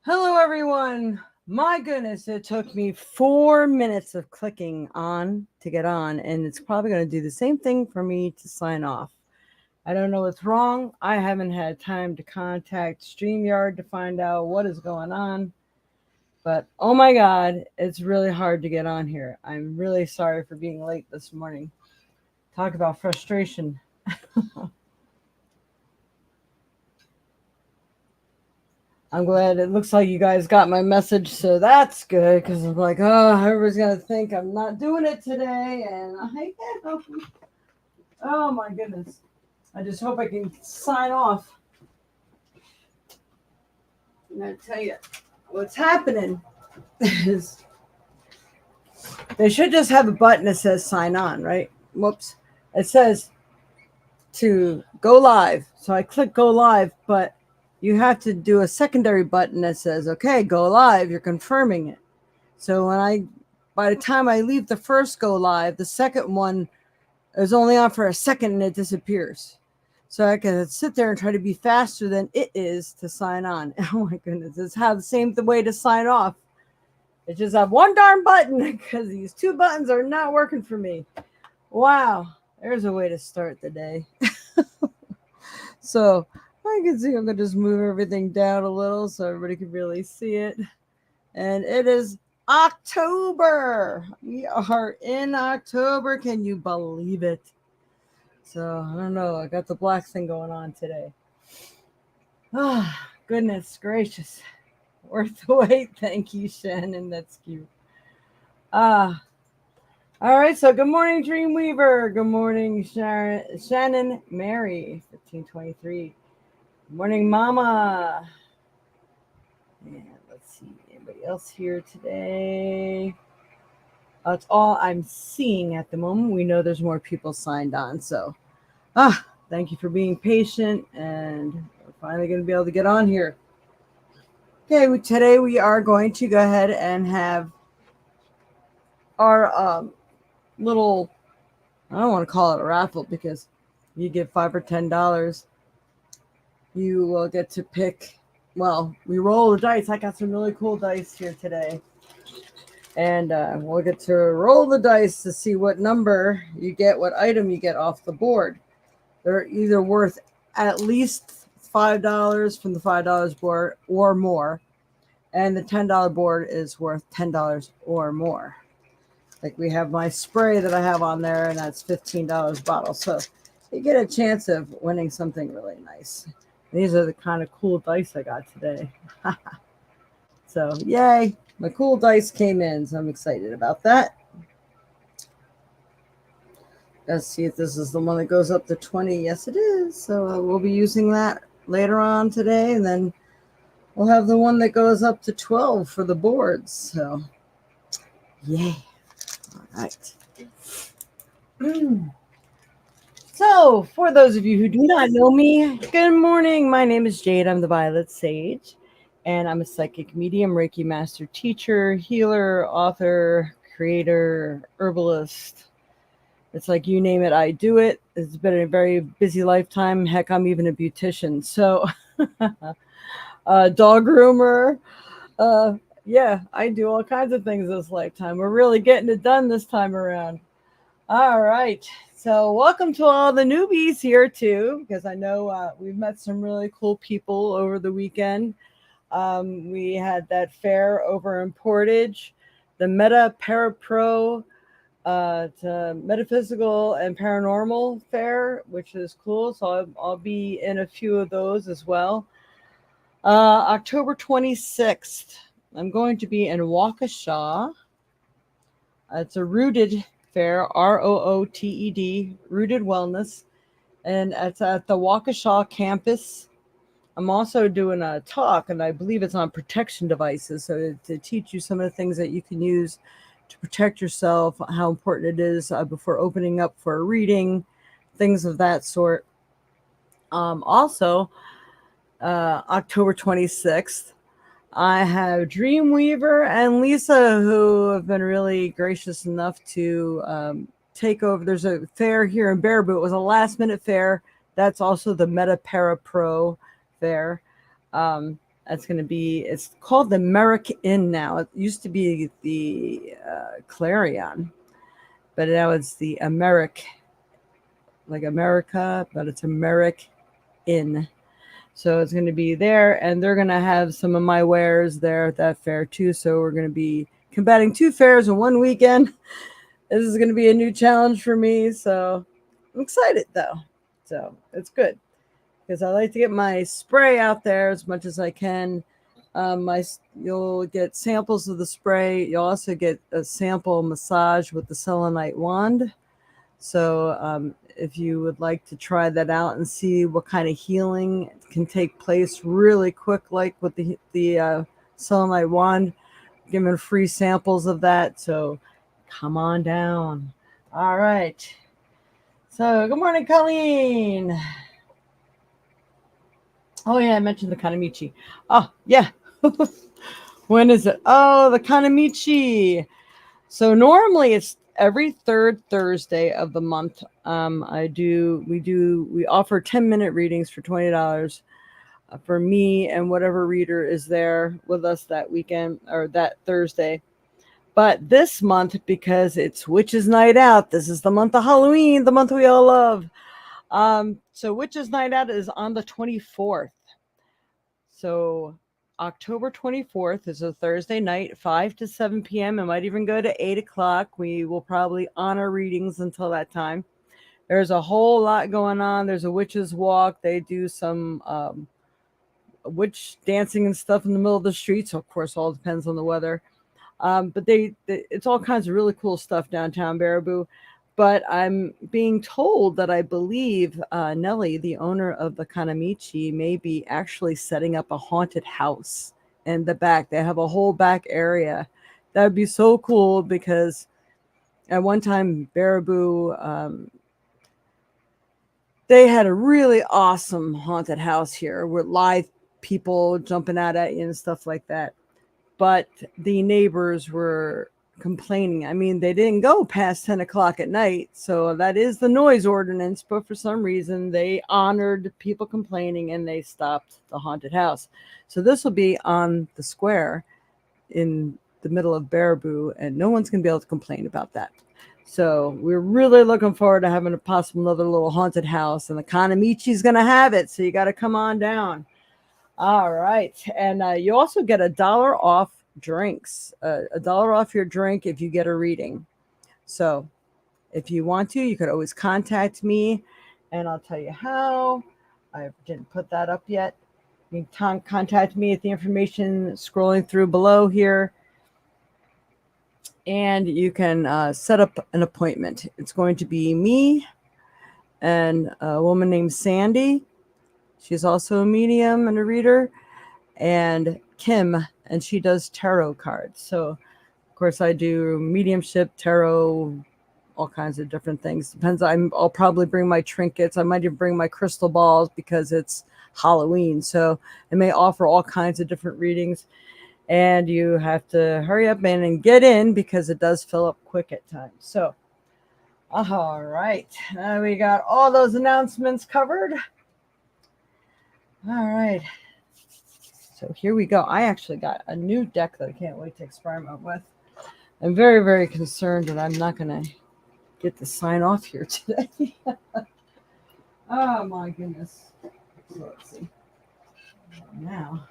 Hello, everyone. My goodness, it took me 4 minutes of clicking on to get on, and it's probably going to do the same thing for me to sign off. I don't know what's wrong. I haven't had time to contact StreamYard to find out what is going on, but oh my God, it's really hard to get on here. I'm really sorry for being late this morning. Talk about frustration. I'm glad it looks like you guys got my message, so that's good because I'm like, oh, everybody's gonna think I'm not doing it today, and I am. Oh my goodness. I just hope I can sign off. I'm gonna tell you what's happening is they should just have a button that says sign on, right? Whoops. It says to go live. So I click go live, but you have to do a secondary button that says, okay, go live. You're confirming it. So by the time I leave the first go live, the second one is only on for a second and it disappears. So I can sit there and try to be faster than it is to sign on. Oh my goodness, it's how the same way to sign off. It just have one darn button because these two buttons are not working for me. Wow, there's a way to start the day. So I can see I'm gonna just move everything down a little so everybody can really see it. And it is October. We are in October. Can you believe it? So I don't know. I got the black thing going on today. Ah, oh, goodness gracious. Worth the wait. Thank you, Shannon. That's cute. Ah. All right. So good morning, Dreamweaver. Good morning, Shannon Mary, 1523. Good morning, Mama. And let's see. Anybody else here today? That's all I'm seeing at the moment. We know there's more people signed on. So, thank you for being patient. And we're finally going to be able to get on here. Okay, today we are going to go ahead and have our little, I don't want to call it a raffle because you get $5 or $10. You will get to pick, well, we roll the dice. I got some really cool dice here today. And we'll get to roll the dice to see what number you get, what item you get off the board. They're either worth at least $5 from the $5 board or more. And the $10 board is worth $10 or more. Like we have my spray that I have on there, and that's $15 a bottle. So you get a chance of winning something really nice. These are the kind of cool dice I got today. So, yay. My cool dice came in, so I'm excited about that. Let's see if this is the one that goes up to 20. Yes, it is. So we'll be using that later on today, and then we'll have the one that goes up to 12 for the boards. So, yay. All right. So, for those of you who do not know me, good morning. My name is Jade. I'm the Violet Sage, and I'm a psychic medium, Reiki master teacher, healer, author, creator, herbalist. It's like you name it, I do it. It's been a very busy lifetime. Heck, I'm even a beautician. So, dog groomer. Yeah, I do all kinds of things this lifetime. We're really getting it done this time around. All right. So welcome to all the newbies here too, because I know we've met some really cool people over the weekend. We had that fair over in Portage, the Meta Parapro Metaphysical and Paranormal Fair, which is cool. So I'll be in a few of those as well. October 26th, I'm going to be in Waukesha. It's a rooted fair, ROOTED, Rooted Wellness, and it's at the Waukesha campus. I'm also doing a talk, and I believe it's on protection devices, so to teach you some of the things that you can use to protect yourself, how important it is before opening up for a reading, things of that sort. Also, October 26th, I have Dreamweaver and Lisa, who have been really gracious enough to take over. There's a fair here in Baraboo. It was a last minute fair. That's also the Meta Para Pro fair. That's going to be, it's called the Merrick Inn now. It used to be the Clarion, but now it's the Americ, like America, but it's Merrick Inn. So it's going to be there, and they're going to have some of my wares there at that fair too. So we're going to be combating 2 fairs in one weekend. This is going to be a new challenge for me. So I'm excited though. So it's good because I like to get my spray out there as much as I can. You'll get samples of the spray. You'll also get a sample massage with the selenite wand. So if you would like to try that out and see what kind of healing can take place really quick, like with the selenite wand, giving free samples of that. So come on down. All right. So good morning, Colleen. Oh yeah, I mentioned the Kanamichi. Oh yeah. When is it? Oh, the Kanamichi. So normally it's every third Thursday of the month. We offer 10-minute readings for $20 for me and whatever reader is there with us that weekend or that Thursday. But this month, because it's Witches Night Out, this is the month of Halloween, the month we all love. So Witches Night Out is on the 24th. So October 24th is a Thursday night, 5 to 7 p.m. It might even go to 8 o'clock. We will probably honor readings until that time. There's a whole lot going on. There's a witch's walk. They do some witch dancing and stuff in the middle of the street. So, of course, all depends on the weather. But it's all kinds of really cool stuff downtown Baraboo. But I'm being told that I believe Nellie, the owner of the Kanamichi, may be actually setting up a haunted house in the back. They have a whole back area. That would be so cool because at one time, Baraboo, they had a really awesome haunted house here with live people jumping out at you and stuff like that. But the neighbors were complaining. I mean, they didn't go past 10 o'clock at night. So that is the noise ordinance. But for some reason, they honored people complaining and they stopped the haunted house. So this will be on the square in the middle of Baraboo, and no one's going to be able to complain about that. So we're really looking forward to having a possible another little haunted house. And the Kanamichi's going to have it. So you got to come on down. All right. And you also get $1 off drinks, $1 off your drink if you get a reading. So if you want to, you could always contact me and I'll tell you how. I didn't put that up yet. You can contact me at the information scrolling through below here. And you can set up an appointment. It's going to be me and a woman named Sandy. She's also a medium and a reader, and Kim, and she does tarot cards. So, of course, I do mediumship, tarot, all kinds of different things. Depends. I'll probably bring my trinkets. I might even bring my crystal balls because it's Halloween. So I may offer all kinds of different readings, and you have to hurry up and get in because it does fill up quick at times. So, all right, we got all those announcements covered. All right. So here we go. I actually got a new deck that I can't wait to experiment with. I'm very, very concerned that I'm not going to get the sign off here today. Oh, my goodness. So let's see. Now.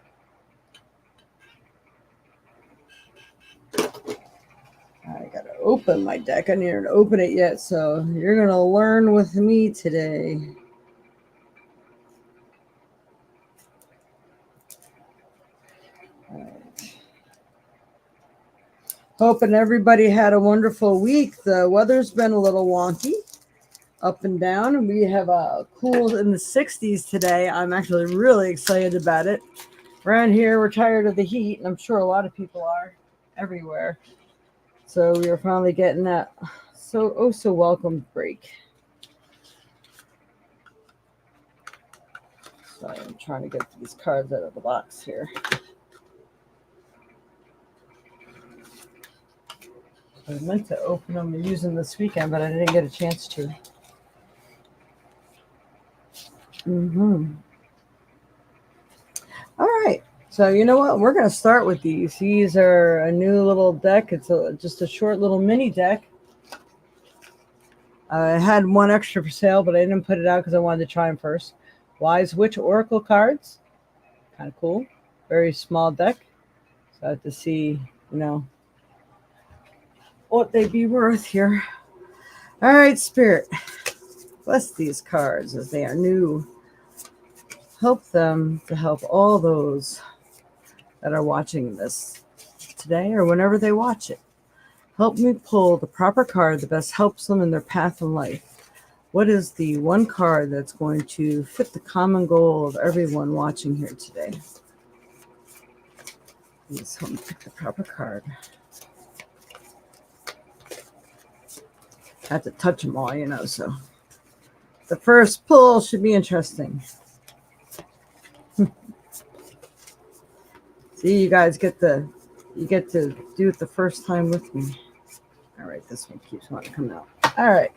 I got to open my deck. I didn't open it yet. So you're going to learn with me today. Hoping everybody had a wonderful week. The weather's been a little wonky, up and down. We have a cool in the 60s today. I'm actually really excited about it. Around here, we're tired of the heat, and I'm sure a lot of people are everywhere. So we are finally getting that so welcome break. So I'm trying to get these cards out of the box here. I meant to open them and use them this weekend, but I didn't get a chance to. All right. So you know what? We're going to start with these. These are a new little deck. It's just a short little mini deck. I had one extra for sale, but I didn't put it out because I wanted to try them first. Wise Witch Oracle cards. Kind of cool. Very small deck. So I have to see, what they be worth here. All right, Spirit. Bless these cards as they are new. Help them to help all those that are watching this today or whenever they watch it. Help me pull the proper card that best helps them in their path in life. What is the one card that's going to fit the common goal of everyone watching here today? Please help me pick the proper card. I have to touch them all, so the first pull should be interesting. See, you guys get to do it the first time with me. All right, this one keeps wanting to come out. All right.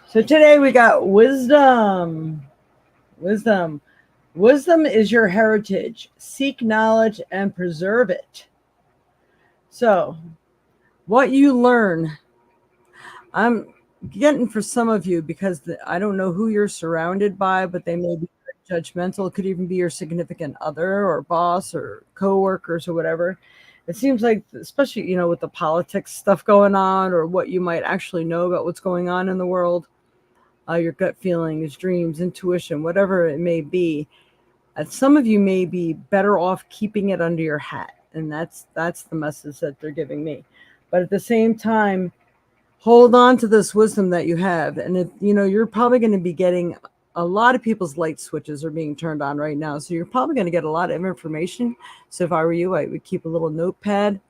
So today we got wisdom. Wisdom. Wisdom is your heritage. Seek knowledge and preserve it. So, what you learn, I'm getting for some of you because I don't know who you're surrounded by, but they may be judgmental. It could even be your significant other or boss or coworkers or whatever. It seems like, especially, with the politics stuff going on or what you might actually know about what's going on in the world, your gut feelings, dreams, intuition, whatever it may be, some of you may be better off keeping it under your hat. And that's the message that they're giving me. But at the same time, hold on to this wisdom that you have. And if, you're probably going to be getting a lot of people's light switches are being turned on right now. So you're probably going to get a lot of information. So if I were you, I would keep a little notepad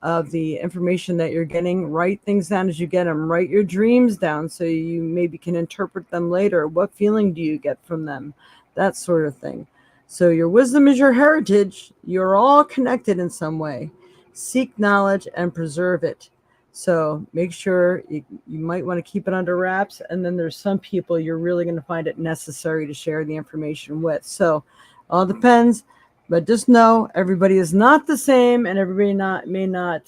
of the information that you're getting. Write things down as you get them. Write your dreams down so you maybe can interpret them later. What feeling do you get from them? That sort of thing. So your wisdom is your heritage. You're all connected in some way. Seek knowledge and preserve it. So make sure you might want to keep it under wraps. And then there's some people you're really going to find it necessary to share the information with. So all depends. But just know everybody is not the same, and everybody may not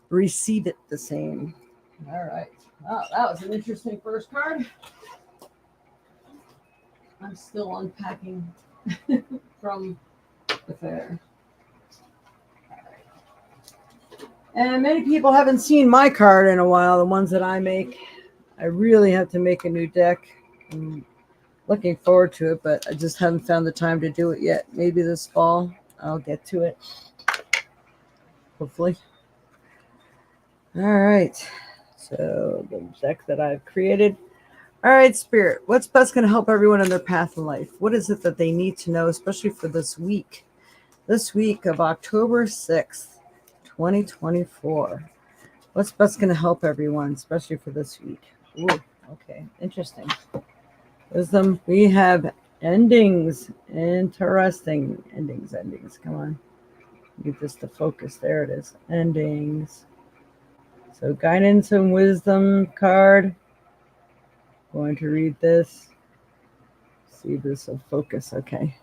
receive it the same. All right. Well, that was an interesting first card. I'm still unpacking from the fair. And many people haven't seen my card in a while, the ones that I make. I really have to make a new deck. I'm looking forward to it, but I just haven't found the time to do it yet. Maybe this fall I'll get to it. Hopefully. All right. So the deck that I've created. All right, Spirit, what's best going to help everyone in their path in life? What is it that they need to know, especially for this week? This week of October 6th, 2024. What's best going to help everyone, especially for this week? Ooh, okay, interesting. Wisdom, we have endings. Interesting. Endings. Come on. Get this to focus. There it is. Endings. So guidance and wisdom card. Going to read this. See, this will focus. Okay.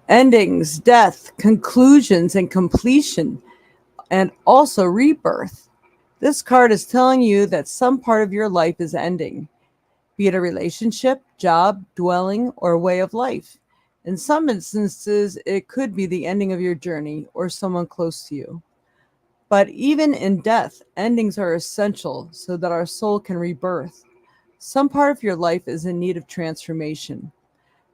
Endings, death, conclusions, and completion, and also rebirth. This card is telling you that some part of your life is ending, be it a relationship, job, dwelling, or way of life. In some instances, it could be the ending of your journey or someone close to you. But even in death, endings are essential so that our soul can rebirth. Some part of your life is in need of transformation,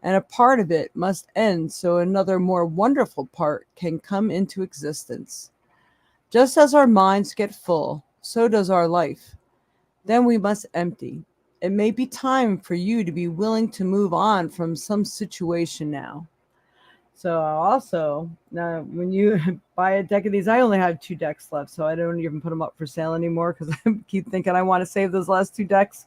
and a part of it must end so another more wonderful part can come into existence. Just as our minds get full, so does our life. Then we must empty. It may be time for you to be willing to move on from some situation now. So also, now when you buy a deck of these, I only have 2 decks left, so I don't even put them up for sale anymore because I keep thinking I want to save those last 2 decks.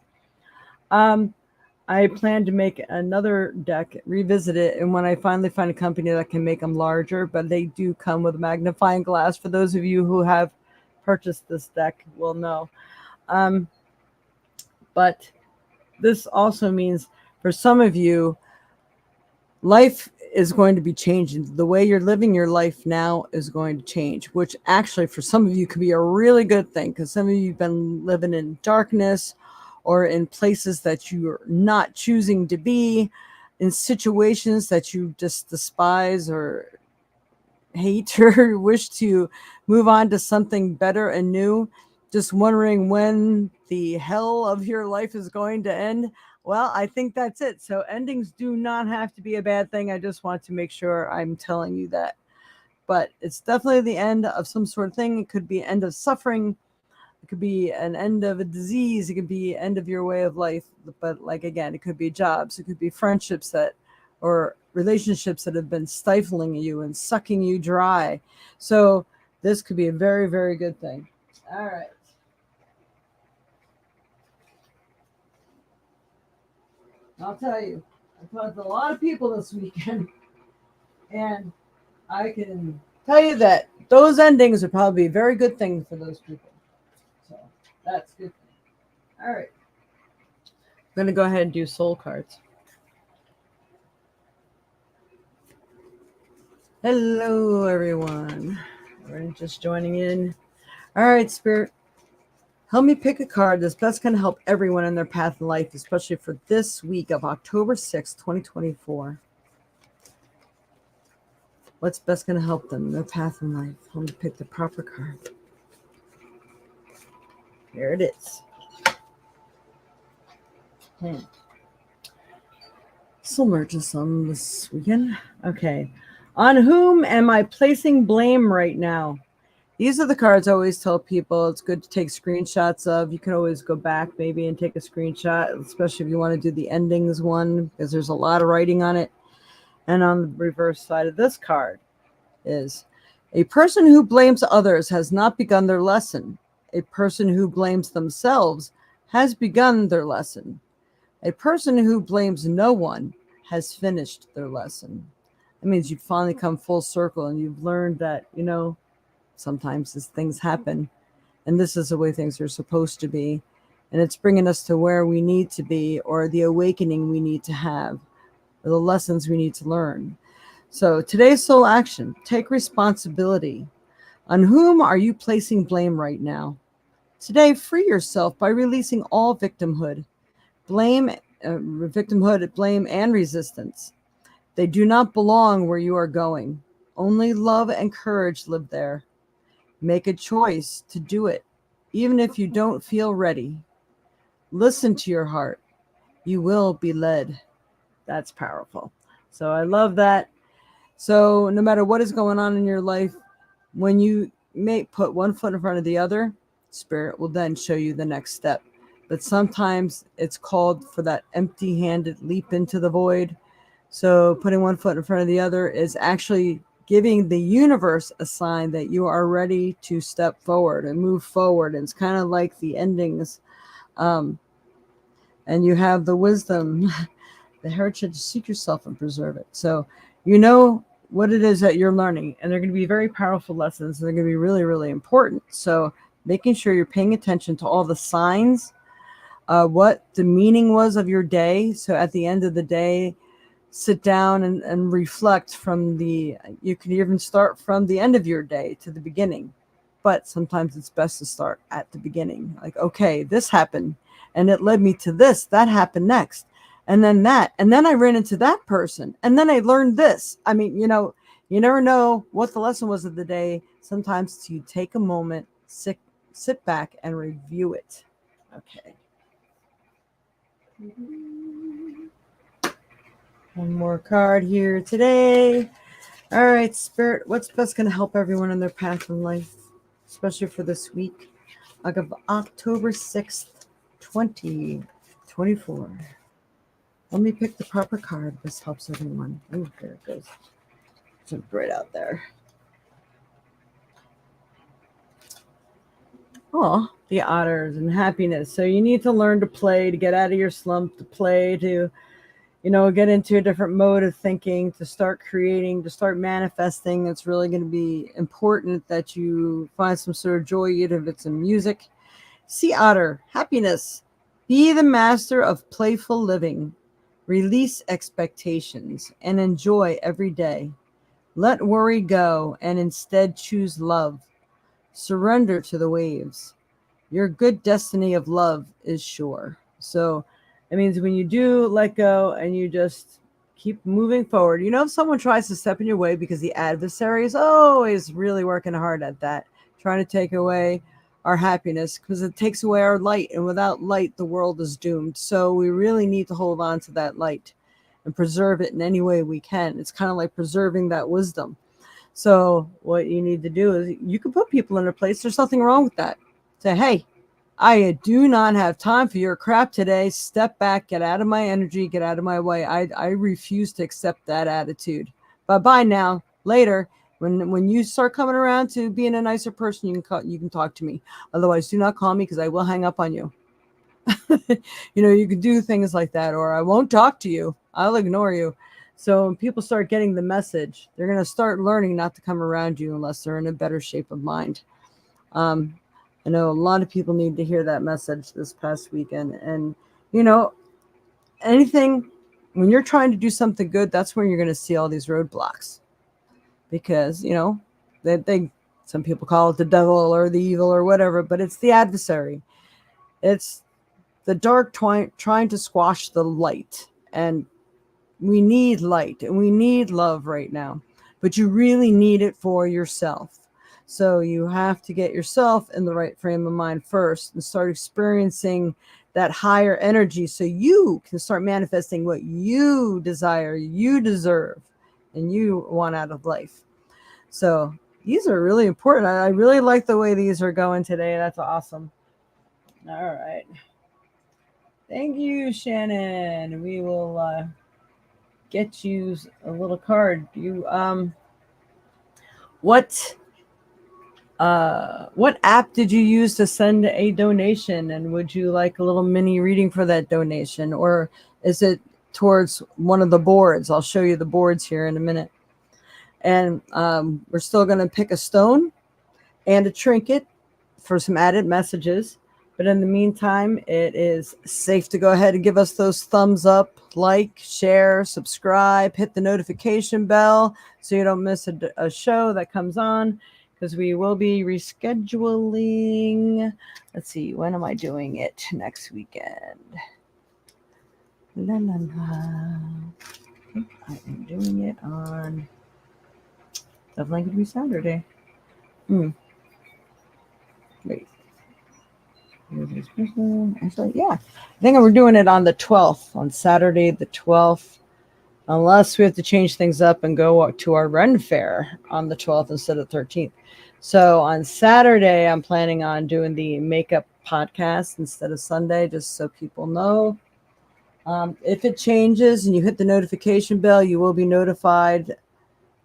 I plan to make another deck, revisit it, and when I finally find a company that can make them larger, but they do come with a magnifying glass. For those of you who have purchased this deck will know. But this also means for some of you, life is going to be changing. The way you're living your life now is going to change, which actually for some of you could be a really good thing, because some of you have been living in darkness or in places that you're not choosing to be, in situations that you just despise or hate or wish to move on to something better and new, just wondering when the hell of your life is going to end. Well, I think that's it. So endings do not have to be a bad thing. I just want to make sure I'm telling you that. But it's definitely the end of some sort of thing. It could be end of suffering. It could be an end of a disease. It could be end of your way of life. But like again, it could be jobs. It could be friendships that or relationships that have been stifling you and sucking you dry. So this could be a very, very good thing. All right. I'll tell you, I talked to a lot of people this weekend, and I can tell you that those endings are probably a very good thing for those people. So that's good. All right. I'm going to go ahead and do soul cards. Hello, everyone. We're just joining in. All right, Spirit. Help me pick a card that's best going to help everyone in their path in life, especially for this week of October 6th, 2024. What's best going to help them in their path in life? Help me pick the proper card. Here it is. Soul merges on this weekend. Okay. On whom am I placing blame right now? These are the cards I always tell people it's good to take screenshots of. You can always go back maybe and take a screenshot, especially if you want to do the endings one, because there's a lot of writing on it. And on the reverse side of this card is a person who blames others has not begun their lesson. A person who blames themselves has begun their lesson. A person who blames no one has finished their lesson. That means you've finally come full circle and you've learned that, sometimes these things happen, and this is the way things are supposed to be, and it's bringing us to where we need to be, or the awakening we need to have, or the lessons we need to learn. So today's soul action: take responsibility. On whom are you placing blame right now? Today, free yourself by releasing all victimhood, blame, and resistance. They do not belong where you are going. Only love and courage live there. Make a choice to do it, even if you don't feel ready. Listen to your heart. You will be led. That's powerful. So I love that. So no matter what is going on in your life, when you may put one foot in front of the other, Spirit will then show you the next step. But sometimes it's called for that empty-handed leap into the void. So putting one foot in front of the other is actually giving the universe a sign that you are ready to step forward and move forward. And it's kind of like the endings. And you have the wisdom, the heritage to seek yourself and preserve it. So you know what it is that you're learning. And they're going to be very powerful lessons. They're going to be really, really important. So making sure you're paying attention to all the signs, what the meaning was of your day. So at the end of the day, sit down and reflect you can even start from the end of your day to the beginning, but sometimes it's best to start at the beginning. Like, okay, this happened and it led me to this, that happened next, and then that, and then I ran into that person, and then I learned this. I mean, you never know what the lesson was of the day. Sometimes to take a moment, sit back and review it. Okay. One more card here today. All right, Spirit, what's best going to help everyone in their path in life, especially for this week of October 6th, 2024? Let me pick the proper card. This helps everyone. Oh, there it goes. Jumped right out there. Oh, the otters and happiness. So you need to learn to play, to get out of your slump, to play, to get into a different mode of thinking, to start creating, to start manifesting. It's really going to be important that you find some sort of joy, even if it's in music. Sea otter, happiness. Be the master of playful living. Release expectations and enjoy every day. Let worry go and instead choose love. Surrender to the waves. Your good destiny of love is sure. So it means when you do let go and you just keep moving forward, if someone tries to step in your way, because the adversary is always really working hard at that, trying to take away our happiness because it takes away our light. And without light, the world is doomed. So we really need to hold on to that light and preserve it in any way we can. It's kind of like preserving that wisdom. So what you need to do is you can put people in their place. There's nothing wrong with that. Say, hey, I do not have time for your crap today. Step back, get out of my energy, get out of my way. I refuse to accept that attitude. Bye now. Later, when you start coming around to being a nicer person, you can talk to me. Otherwise, do not call me because I will hang up on you. You can do things like that, or I won't talk to you. I'll ignore you. So when people start getting the message, they're going to start learning not to come around you unless they're in a better shape of mind. I know a lot of people need to hear that message this past weekend. And, anything, when you're trying to do something good, that's when you're going to see all these roadblocks. Because, some people call it the devil or the evil or whatever, but it's the adversary. It's the dark trying to squash the light. And we need light and we need love right now. But you really need it for yourself. So you have to get yourself in the right frame of mind first and start experiencing that higher energy so you can start manifesting what you desire, you deserve, and you want out of life. So these are really important. I really like the way these are going today. That's awesome. All right. Thank you, Shannon. We will get you a little card. What app did you use to send a donation, and would you like a little mini reading for that donation, or is it towards one of the boards? I'll show you the boards here in a minute. And we're still going to pick a stone and a trinket for some added messages. But in the meantime, it is safe to go ahead and give us those thumbs up, like, share, subscribe, hit the notification bell so you don't miss a show that comes on, because we will be rescheduling. Let's see, when am I doing it? Next weekend. La, la, la. I am doing it on, definitely going to be Saturday. Wait. Actually, yeah. I think we're doing it on the 12th, on Saturday the 12th. Unless we have to change things up and go to our Ren Fair on the 12th instead of 13th. So on Saturday, I'm planning on doing the makeup podcast instead of Sunday, just so people know. If it changes and you hit the notification bell, you will be notified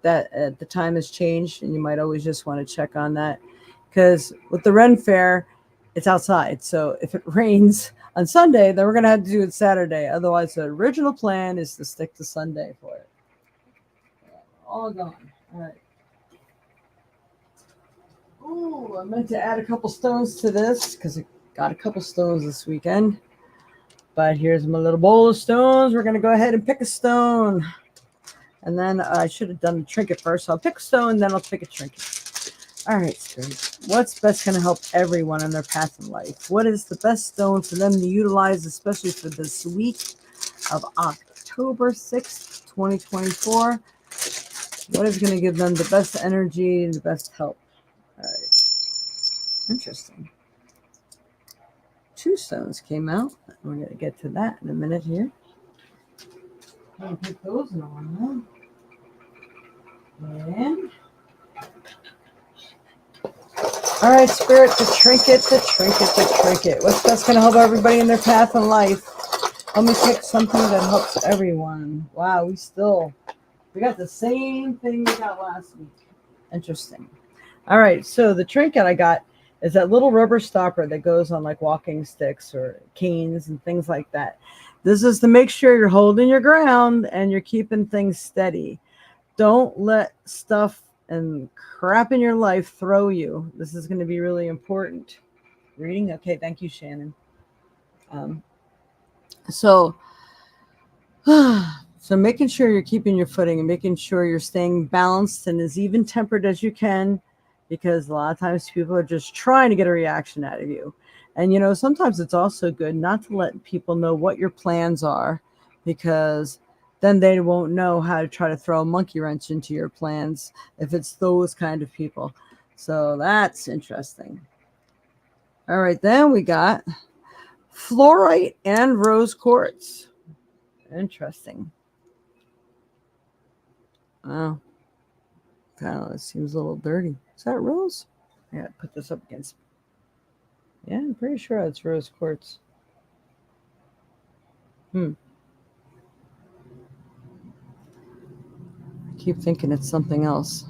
that the time has changed, and you might always just want to check on that. Because with the Ren Fair, it's outside. So if it rains on Sunday, then we're going to have to do it Saturday. Otherwise, the original plan is to stick to Sunday for it. All gone. All right. Ooh, I meant to add a couple stones to this because I got a couple stones this weekend. But here's my little bowl of stones. We're going to go ahead and pick a stone. And then I should have done the trinket first. So I'll pick a stone, then I'll pick a trinket. All right, Spirit. What's best going to help everyone in their path in life? What is the best stone for them to utilize, especially for this week of October 6th, 2024? What is going to give them the best energy and the best help? All right. Interesting. 2 stones came out. We're going to get to that in a minute here. I'm going to put those in one now. And all right, Spirit, the trinket. What's best going to help everybody in their path in life? Let me pick something that helps everyone. Wow, we got the same thing we got last week. Interesting. All right, so the trinket I got is that little rubber stopper that goes on like walking sticks or canes and things like that. This is to make sure you're holding your ground and you're keeping things steady. Don't let stuff and crap in your life throw you. This is going to be really important. Reading? Okay, thank you, Shannon. So So making sure you're keeping your footing and making sure you're staying balanced and as even tempered as you can, because a lot of times people are just trying to get a reaction out of you. And sometimes it's also good not to let people know what your plans are, because then they won't know how to try to throw a monkey wrench into your plans if it's those kind of people. So that's interesting. All right, then we got fluorite and rose quartz. Interesting. Wow. Kind of seems a little dirty. Is that rose? I gotta put this up against. Yeah, I'm pretty sure it's rose quartz. I keep thinking it's something else.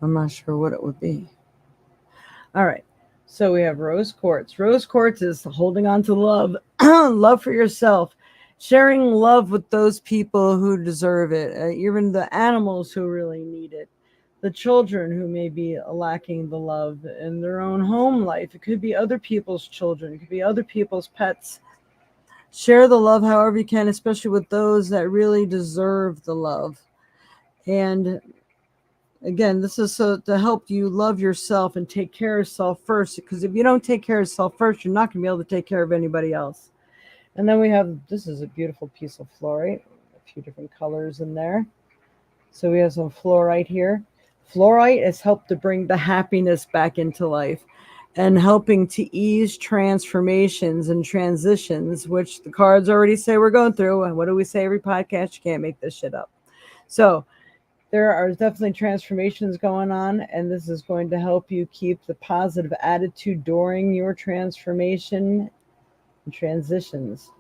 I'm not sure what it would be. All right. So we have rose quartz. Rose quartz is holding on to love, love for yourself, sharing love with those people who deserve it, even the animals who really need it, the children who may be lacking the love in their own home life. It could be other people's children, it could be other people's pets. Share the love however you can, especially with those that really deserve the love. And again, this is so to help you love yourself and take care of yourself first, because if you don't take care of yourself first, you're not going to be able to take care of anybody else. And then we have, this is a beautiful piece of fluorite, a few different colors in there. So we have some fluorite here. Fluorite has helped to bring the happiness back into life and helping to ease transformations and transitions, which the cards already say we're going through. And what do we say every podcast? You can't make this shit up. So there are definitely transformations going on, and this is going to help you keep the positive attitude during your transformation and transitions.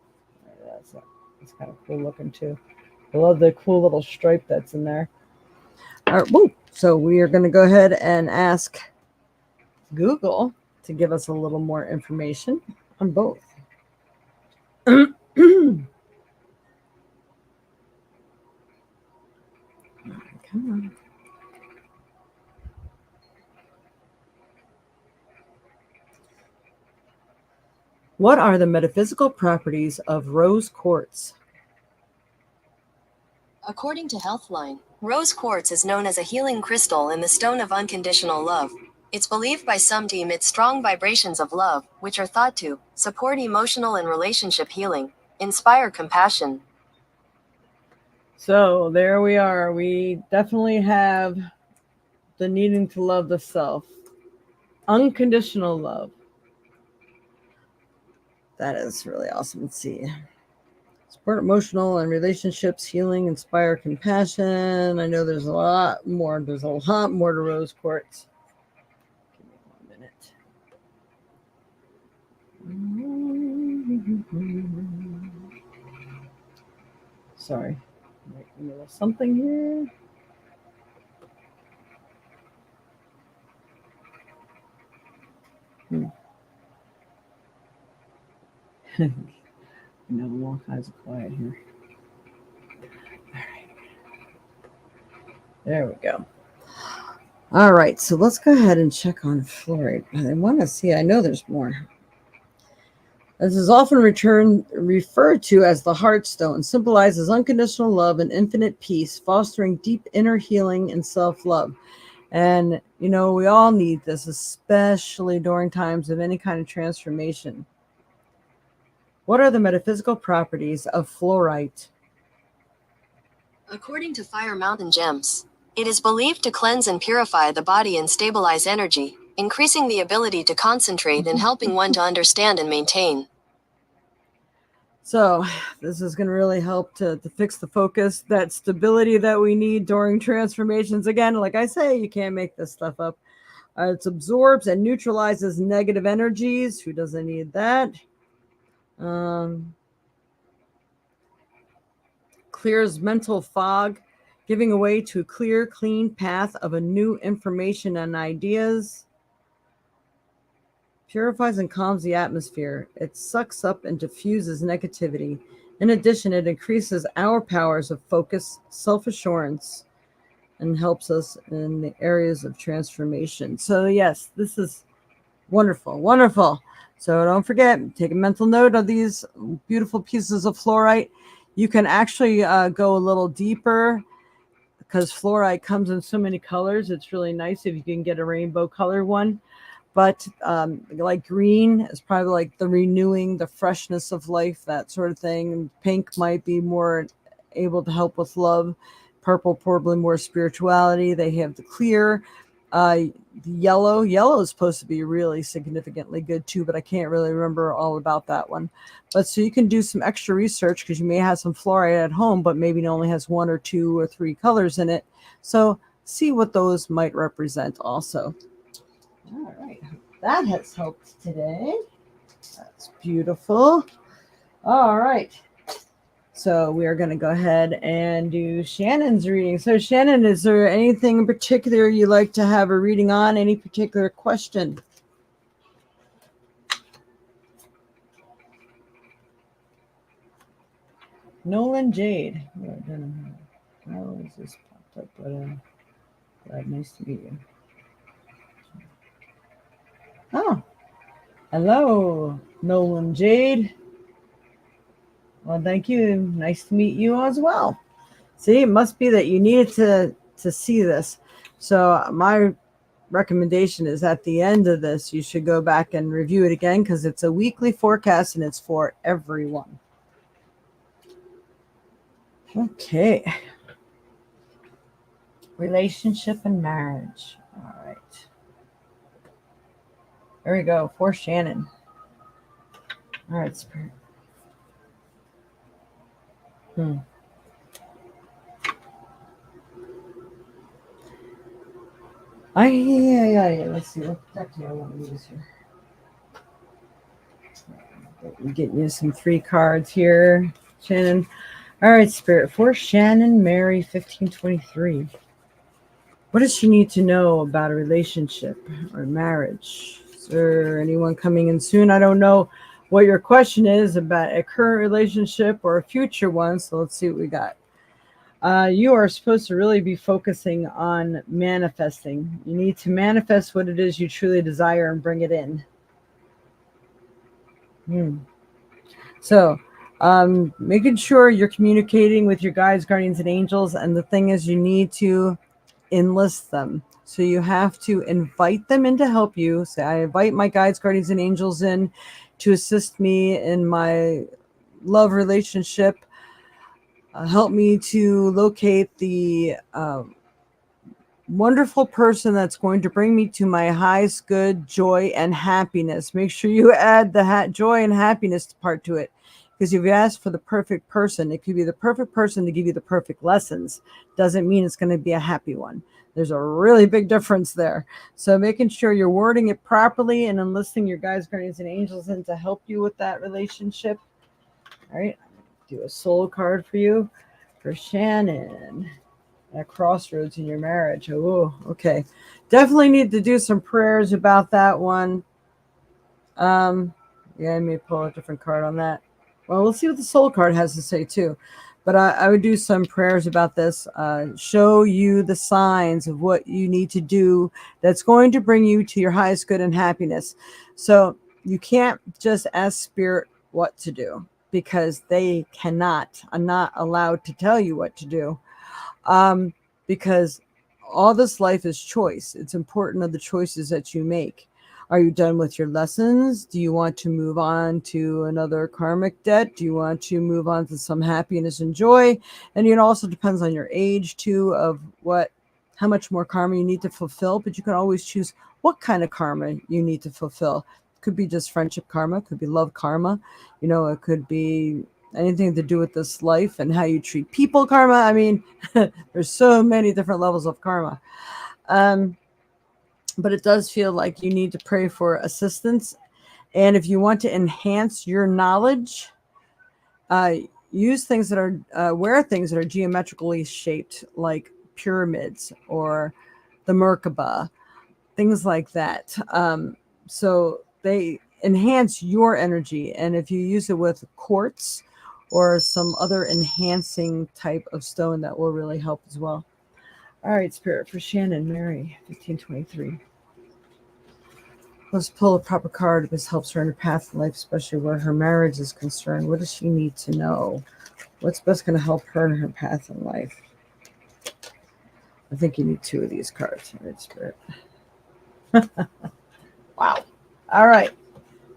That's kind of cool looking too. I love the cool little stripe that's in there. All right, woo. So we are going to go ahead and ask Google to give us a little more information on both. Come on. What are the metaphysical properties of rose quartz? According to Healthline, rose quartz is known as a healing crystal and the stone of unconditional love. It's believed by some to emit strong vibrations of love, which are thought to support emotional and relationship healing, inspire compassion. So there we are. We definitely have the needing to love the self, unconditional love. That is really awesome to see. Support emotional and relationships, healing, inspire compassion. I know there's a lot more. There's a lot more to rose quartz. Give me 1 minute. Sorry. A little something here. All kinds of quiet here. All right. There we go. All right, so let's go ahead and check on fluorite. I want to see, I know there's more. This is often referred to as the Heartstone, symbolizes unconditional love and infinite peace, fostering deep inner healing and self-love. And, we all need this, especially during times of any kind of transformation. What are the metaphysical properties of fluorite? According to Fire Mountain Gems, it is believed to cleanse and purify the body and stabilize energy, increasing the ability to concentrate and helping one to understand and maintain. So this is going to really help to fix the focus, that stability that we need during transformations. Again, like I say, you can't make this stuff up. It absorbs and neutralizes negative energies. Who doesn't need that? Clears mental fog, giving away to a clear, clean path of a new information and ideas. Purifies and calms the atmosphere. It sucks up and diffuses negativity. In addition, it increases our powers of focus, self-assurance, and helps us in the areas of transformation. So yes, this is wonderful, wonderful. So don't forget, take a mental note of these beautiful pieces of fluorite. You can actually go a little deeper because fluorite comes in so many colors. It's really nice if you can get a rainbow color one. But like green is probably like the renewing, the freshness of life, that sort of thing. Pink might be more able to help with love. Purple, probably more spirituality. They have the clear. The yellow is supposed to be really significantly good too, but I can't really remember all about that one. But so you can do some extra research because you may have some fluorite at home, but maybe it only has 1 or 2 or 3 colors in it. So see what those might represent also. All right, that has helped today. That's beautiful. All right. So we are going to go ahead and do Shannon's reading. So Shannon, is there anything in particular you'd like to have a reading on? Any particular question? Nolan Jade. Oh, I don't know how is this popped up, but glad, nice to meet you. Oh, hello, Nolan Jade. Well, thank you. Nice to meet you as well. See, it must be that you needed to see this. So my recommendation is at the end of this, you should go back and review it again because it's a weekly forecast and it's for everyone. Okay. Relationship and marriage. All right. There we go. For Shannon. All right, Spirit. Yeah. Let's see what deck do I want to use here. I'm getting you some 3 cards here, Shannon. All right, Spirit. For Shannon Mary 1523. What does she need to know about a relationship or marriage? Is there anyone coming in soon? I don't know what your question is about a current relationship or a future one, so let's see what we got. You are supposed to really be focusing on manifesting. You need to manifest what it is you truly desire and bring it in. So, making sure you're communicating with your guides, guardians, and angels. And the thing is, you need to enlist them. So you have to invite them in to help you. Say, I invite my guides, guardians, and angels in to assist me in my love relationship. Help me to locate the wonderful person that's going to bring me to my highest good, joy, and happiness. Make sure you add the joy and happiness part to it. Because if you ask for the perfect person, it could be the perfect person to give you the perfect lessons. Doesn't mean it's going to be a happy one. There's a really big difference there. So making sure you're wording it properly and enlisting your guides, guardians, and angels in to help you with that relationship. All right. Do a soul card for you. For Shannon. At crossroads in your marriage. Oh, okay. Definitely need to do some prayers about that one. Yeah, I may pull a different card on that. Well, we'll see what the soul card has to say too. But I would do some prayers about this. Show you the signs of what you need to do that's going to bring you to your highest good and happiness. So you can't just ask Spirit what to do because they cannot. I'm not allowed to tell you what to do. Because all this life is choice. It's important of the choices that you make. Are you done with your lessons? Do you want to move on to another karmic debt? Do you want to move on to some happiness and joy? And it also depends on your age too, of how much more karma you need to fulfill, but you can always choose what kind of karma you need to fulfill. It could be just friendship karma, it could be love karma, it could be anything to do with this life and how you treat people karma. I mean, there's so many different levels of karma. But it does feel like you need to pray for assistance. And if you want to enhance your knowledge, use things that are, wear things that are geometrically shaped, like pyramids or the Merkaba, things like that. So they enhance your energy. And if you use it with quartz or some other enhancing type of stone, that will really help as well. All right, Spirit, for Shannon Mary, 1523. Let's pull a proper card. This helps her in her path in life, especially where her marriage is concerned. What does she need to know? What's best going to help her in her path in life? I think you need two of these cards. Right, Spirit. Wow. All right.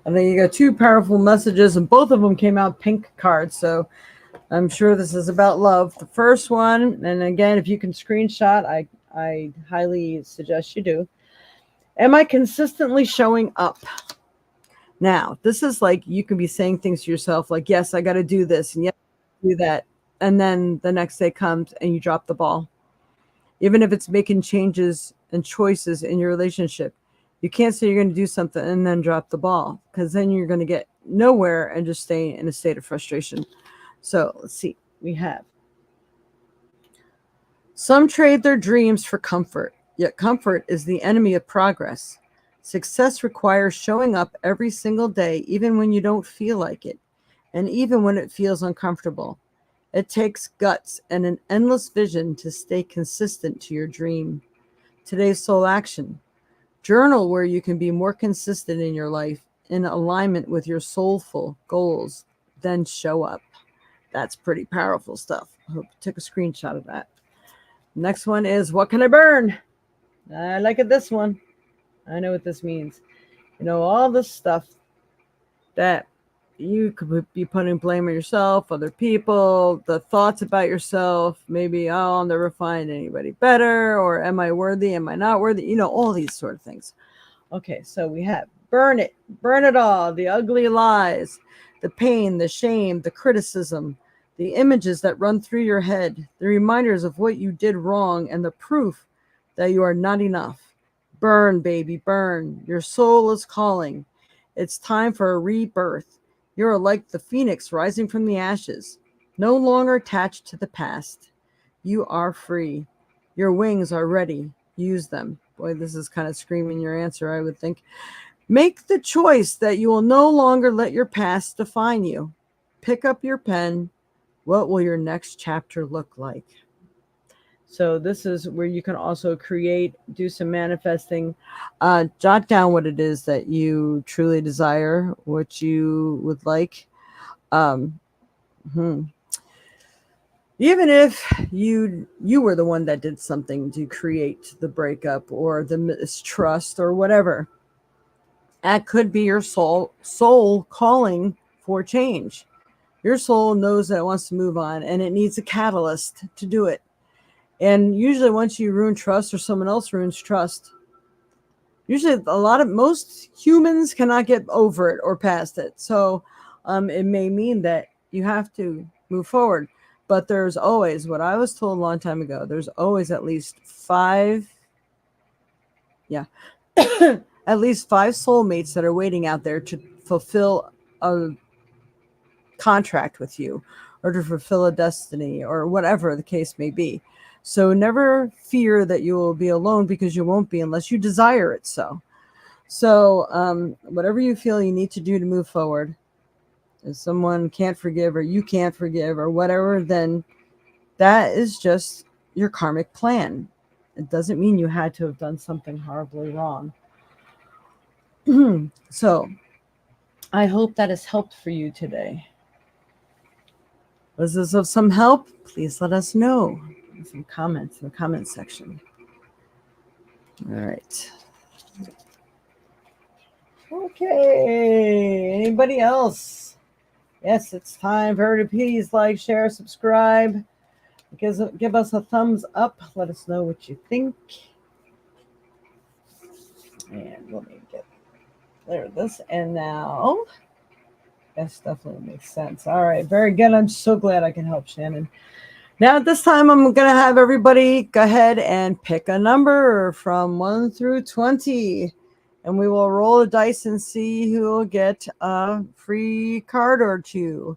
I think you got two powerful messages, and both of them came out pink cards. So I'm sure this is about love. The first one, and again, if you can screenshot, I highly suggest you do. Am I consistently showing up? Now, this is like you can be saying things to yourself like, yes, I got to do this, and yes, do that. And then the next day comes and you drop the ball. Even if it's making changes and choices in your relationship, you can't say you're going to do something and then drop the ball, because then you're going to get nowhere and just stay in a state of frustration. So let's see. We have some trade their dreams for comfort, yet comfort is the enemy of progress. Success requires showing up every single day, even when you don't feel like it, and even when it feels uncomfortable. It takes guts and an endless vision to stay consistent to your dream. Today's soul action. Journal where you can be more consistent in your life in alignment with your soulful goals. Then show up. That's pretty powerful stuff. I hope you took a screenshot of that. Next one is, what can I burn? I like it, this one. I know what this means. You know, all this stuff that you could be putting blame on yourself, other people, the thoughts about yourself, maybe, oh, I'll never find anybody better, or am I worthy, am I not worthy, you know, all these sort of things. Okay, so we have burn it all, the ugly lies, the pain, the shame, the criticism, the images that run through your head, the reminders of what you did wrong, and the proof that you are not enough. Burn, baby, burn. Your soul is calling. It's time for a rebirth. You're like the phoenix rising from the ashes, no longer attached to the past. You are free. Your wings are ready. Use them. Boy, this is kind of screaming your answer, I would think. Make the choice that you will no longer let your past define you. Pick up your pen. What will your next chapter look like? So this is where you can also create, do some manifesting, jot down what it is that you truly desire, what you would like. Um, Even if you were the one that did something to create the breakup or the mistrust or whatever, that could be your soul calling for change. Your soul knows that it wants to move on and it needs a catalyst to do it. And usually once you ruin trust or someone else ruins trust, usually most humans cannot get over it or past it. So it may mean that you have to move forward. But there's always, what I was told a long time ago, there's always at least five at least five soulmates that are waiting out there to fulfill a contract with you or to fulfill a destiny or whatever the case may be. So never fear that you will be alone, because you won't be unless you desire it so. So whatever you feel you need to do to move forward, if someone can't forgive or you can't forgive or whatever, then that is just your karmic plan. It doesn't mean you had to have done something horribly wrong. So I hope that has helped for you today. Was this of some help? Please let us know. Some comments in the comment section. All right. Okay. Anybody else? Yes, it's time for her to please like, share, subscribe. Give us a thumbs up. Let us know what you think. And let me get there. This and now. Yes, definitely makes sense. All right, very good. I'm so glad I can help, Shannon. Now at this time, I'm going to have everybody go ahead and pick a number from 1 through 20. And we will roll a dice and see who will get a free card or two.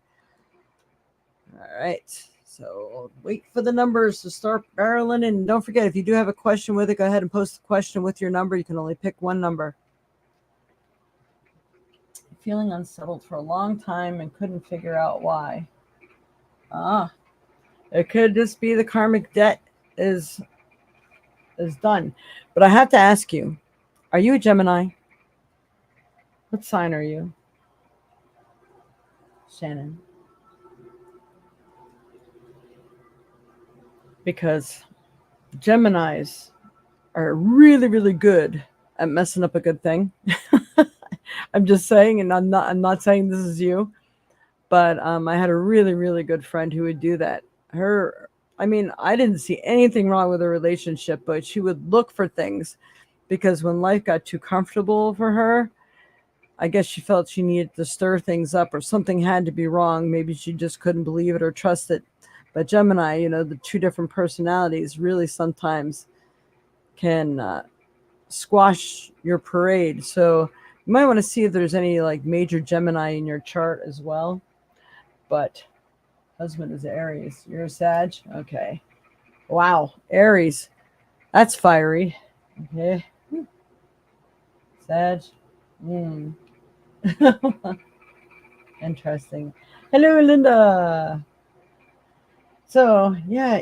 All right. So wait for the numbers to start barreling. And don't forget, if you do have a question with it, go ahead and post the question with your number. You can only pick one number. Feeling unsettled for a long time and couldn't figure out why. It could just be the karmic debt is done. But I have to ask you, are you a Gemini? What sign are you, Shannon? Because Geminis are really, really good at messing up a good thing. I'm just saying, and I'm not saying this is you, but I had a really, really good friend who would do that. Her, I mean, I didn't see anything wrong with her relationship, but she would look for things because when life got too comfortable for her, I guess she felt she needed to stir things up or something had to be wrong. Maybe she just couldn't believe it or trust it. But Gemini, the two different personalities really sometimes can squash your parade. So you might want to see if there's any like major Gemini in your chart as well. But husband is Aries. You're a Sag? Okay. Wow. Aries. That's fiery. Okay. Sag. Hmm. Interesting. Hello, Linda. So, yeah,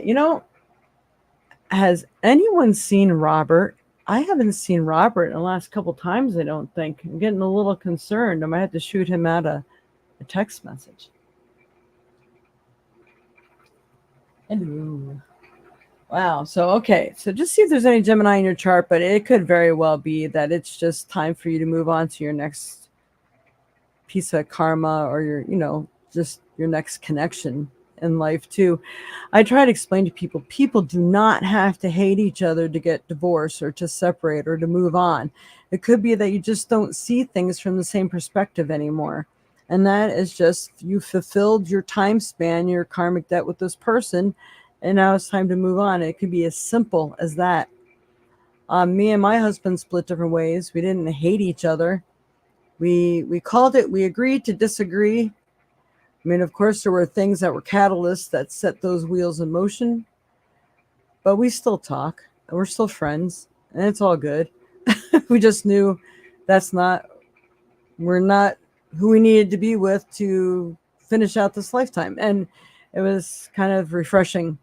has anyone seen Robert? I haven't seen Robert in the last couple times, I don't think. I'm getting a little concerned. I might have to shoot him out a text message. Hello. Wow. So, okay. So just see if there's any Gemini in your chart, but it could very well be that it's just time for you to move on to your next piece of karma or just your next connection in life too. I try to explain to people do not have to hate each other to get divorced or to separate or to move on. It could be that you just don't see things from the same perspective anymore. And that is just you fulfilled your time span, your karmic debt with this person, and now it's time to move on. It could be as simple as that. Me and my husband split different ways. We didn't hate each other. We called it. We agreed to disagree. I mean, of course, there were things that were catalysts that set those wheels in motion, but we still talk and we're still friends, and it's all good. We just knew that's not we're not who we needed to be with to finish out this lifetime, and it was kind of refreshing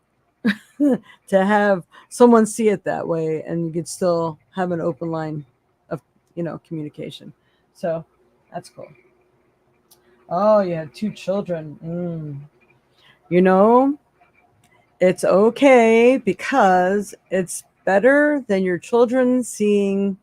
to have someone see it that way, and you could still have an open line of communication. So that's cool. Oh, you have two children. You know, it's okay because it's better than your children seeing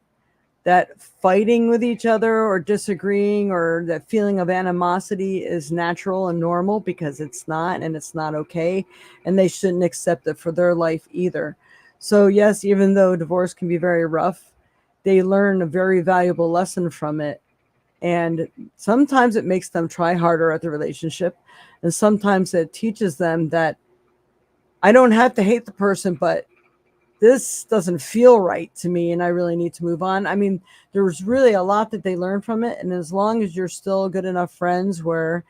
that fighting with each other or disagreeing or that feeling of animosity is natural and normal, because it's not, and it's not okay, and they shouldn't accept it for their life either. So yes, even though divorce can be very rough, they learn a very valuable lesson from it, and sometimes it makes them try harder at the relationship, and sometimes it teaches them that I don't have to hate the person, but this doesn't feel right to me and I really need to move on. I mean, there's really a lot that they learn from it. And as long as you're still good enough friends where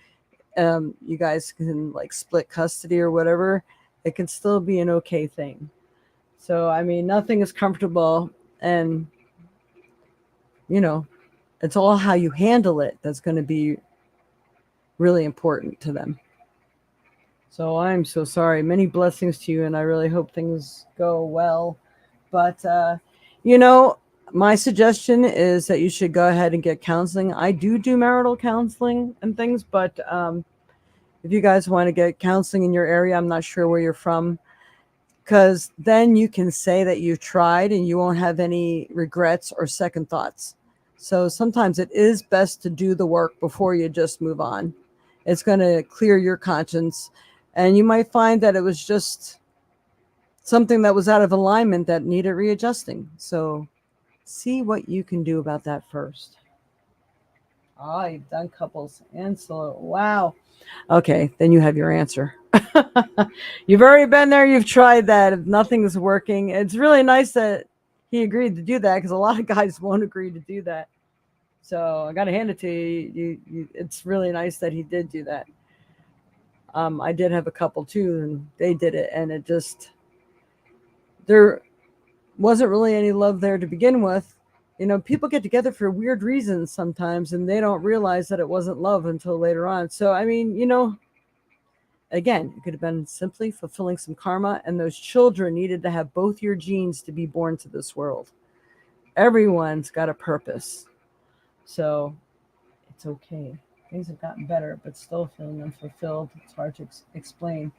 you guys can like split custody or whatever, it can still be an okay thing. So, I mean, nothing is comfortable. And, you know, it's all how you handle it that's going to be really important to them. So I'm so sorry. Many blessings to you, and I really hope things go well. But, you know, my suggestion is that you should go ahead and get counseling. I do marital counseling and things, but if you guys want to get counseling in your area, I'm not sure where you're from, because then you can say that you've tried and you won't have any regrets or second thoughts. So sometimes it is best to do the work before you just move on. It's going to clear your conscience, and you might find that it was just something that was out of alignment that needed readjusting. So see what you can do about that first. Oh, you've done couples and solo. Wow. Okay, then you have your answer. You've already been there. You've tried that. If nothing's working, it's really nice that he agreed to do that, because a lot of guys won't agree to do that. So I got to hand it to you. It's really nice that he did do that. I did have a couple too, and they did it, and it just there wasn't really any love there to begin with. People get together for weird reasons sometimes, and they don't realize that it wasn't love until later on. So, I mean, again, it could have been simply fulfilling some karma, and those children needed to have both your genes to be born to this world. Everyone's got a purpose. So, it's okay. Things have gotten better, but still feeling unfulfilled. It's hard to explain.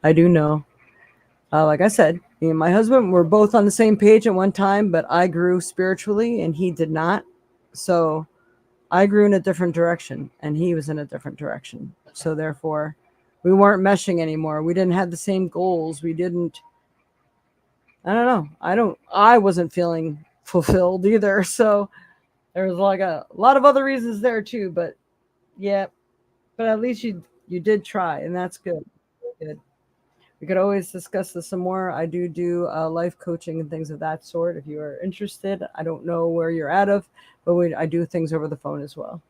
I do know. Like I said, me and my husband were both on the same page at one time, but I grew spiritually and he did not. So I grew in a different direction and he was in a different direction. So therefore, we weren't meshing anymore. We didn't have the same goals. We didn't, I don't know. I wasn't feeling fulfilled either. So there was like a lot of other reasons there too, but yeah, but at least you did try and that's good. Good. We could always discuss this some more. I do life coaching and things of that sort. If you are interested, I don't know where you're out of, but I do things over the phone as well.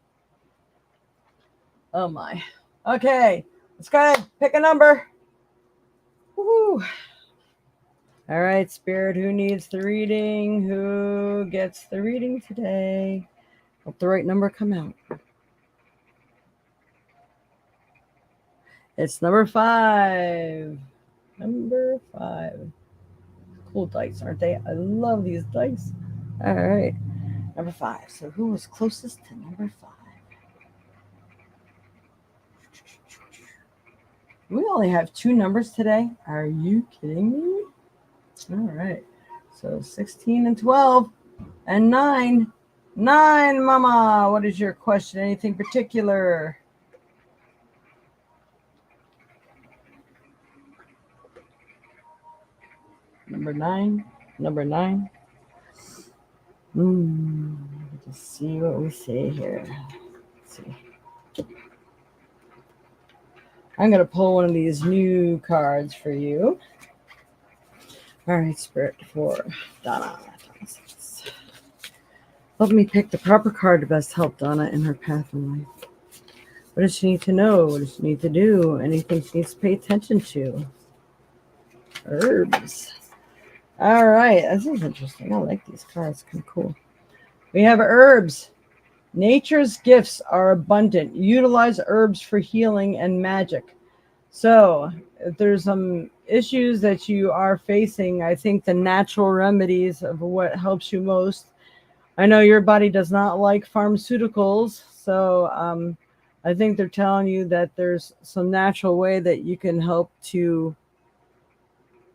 Oh my. Okay, let's go ahead. Pick a number. Woo-hoo. All right, Spirit, who needs the reading? Who gets the reading today? Hope the right number come out. It's number 5. Number 5. Cool dice, aren't they? I love these dice. All right. Number 5. So who was closest to number 5? We only have 2 numbers today. Are you kidding me? All right. So 16 and 12 and 9. 9, Mama. What is your question? Anything particular? Number 9. Number 9. Let's see what we say here. Let's see. I'm going to pull one of these new cards for you. All right, Spirit, for Donna. Help me pick the proper card to best help Donna in her path in life. What does she need to know? What does she need to do? Anything she needs to pay attention to? Herbs. All right, this is interesting. I like these cards. Kind of cool. We have herbs. Nature's gifts are abundant. Utilize herbs for healing and magic. So, if there's some issues that you are facing, I think the natural remedies of what helps you most. I know your body does not like pharmaceuticals, so I think they're telling you that there's some natural way that you can help to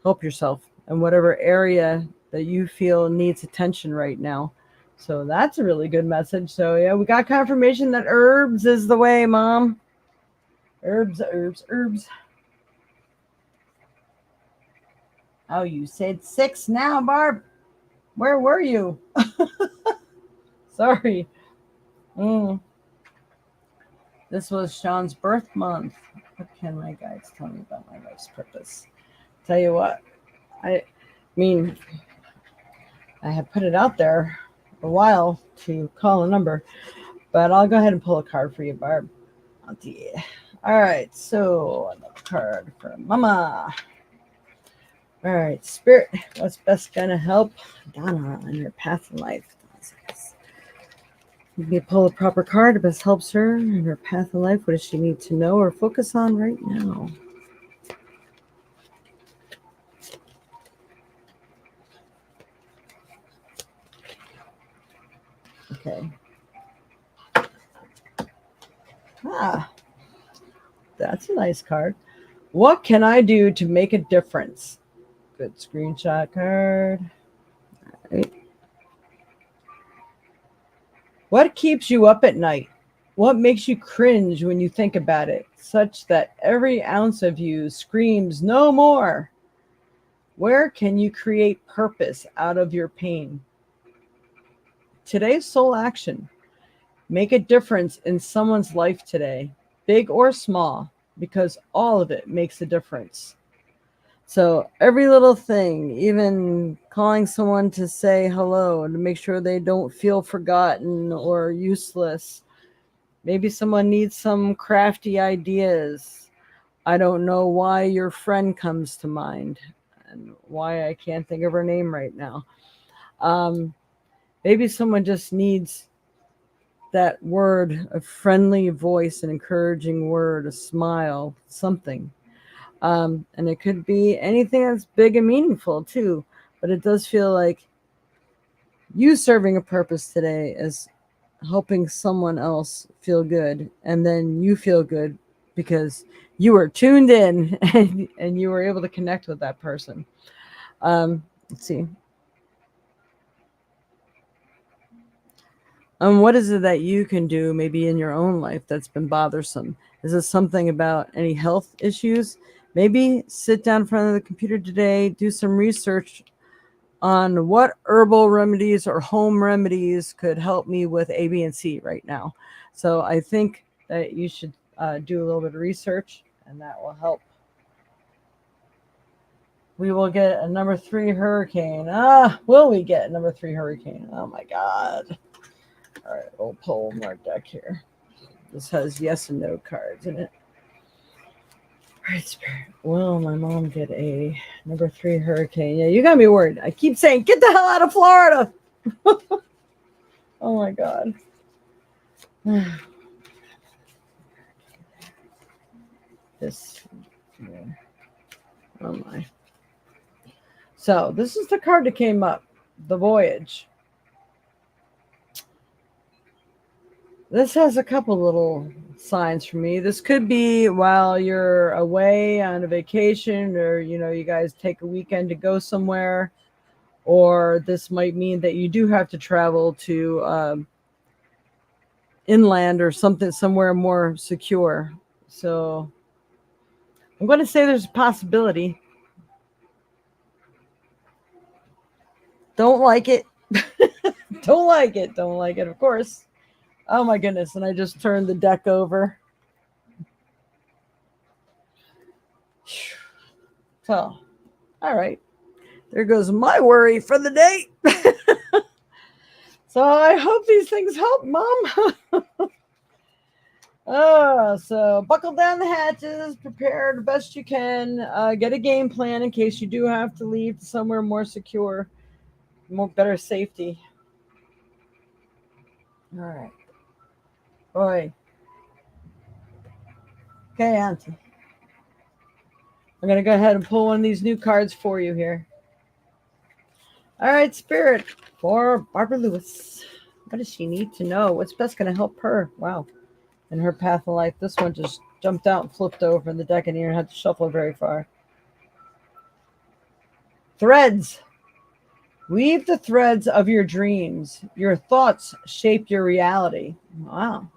help yourself in whatever area that you feel needs attention right now. So that's a really good message. So yeah, we got confirmation that herbs is the way, Mom. Herbs, herbs, herbs. Oh, you said 6 now, Barb. Where were you? Sorry. This was Sean's birth month. What can my guides tell me about my life's purpose? Tell you what, I mean, I have put it out there a while to call a number, but I'll go ahead and pull a card for you, Barb. All right, so another card for Mama. All right, Spirit, what's best gonna help Donna in her path in life? Let me pull a proper card that best helps her in her path in life. What does she need to know or focus on right now? Okay. That's a nice card. What can I do to make a difference? Good screenshot card. All right. What keeps you up at night? What makes you cringe when you think about it, such that every ounce of you screams no more? Where can you create purpose out of your pain? Today's soul action. Make a difference in someone's life today, big or small, because all of it makes a difference. So every little thing, even calling someone to say hello and to make sure they don't feel forgotten or useless. Maybe someone needs some crafty ideas. I don't know why your friend comes to mind and why I can't think of her name right now. Maybe someone just needs that word, a friendly voice, an encouraging word, a smile, something. And it could be anything that's big and meaningful too. But it does feel like you serving a purpose today is helping someone else feel good, and then you feel good because you were tuned in and you were able to connect with that person. Let's see. What is it that you can do maybe in your own life that's been bothersome? Is this something about any health issues? Maybe sit down in front of the computer today, do some research on what herbal remedies or home remedies could help me with A, B, and C right now. So I think that you should do a little bit of research, and that will help. We will get a number 3 hurricane. Will we get a number 3 hurricane? Oh my God. All right, we'll pull more deck here. This has yes and no cards in it. All right, Spirit. Will my mom get a number 3 hurricane? Yeah, you got me worried. I keep saying, get the hell out of Florida. Oh my God. This. Yeah. Oh my. So this is the card that came up. The Voyage. This has a couple little signs for me. This could be while you're away on a vacation, or you guys take a weekend to go somewhere, or this might mean that you do have to travel to inland or something, somewhere more secure. So I'm going to say there's a possibility. Don't like it. Don't like it. Don't like it, of course. Oh my goodness. And I just turned the deck over. So, all right. There goes my worry for the day. So I hope these things help, Mom. So buckle down the hatches, prepare the best you can, get a game plan in case you do have to leave to somewhere more secure, more better safety. All right. Boy. Okay, Auntie. I'm going to go ahead and pull one of these new cards for you here. All right, Spirit, for Barbara Lewis. What does she need to know? What's best going to help her? Wow. In her path of life. This one just jumped out and flipped over in the deck, and you didn't have to shuffle very far. Threads. Weave the threads of your dreams. Your thoughts shape your reality. Wow.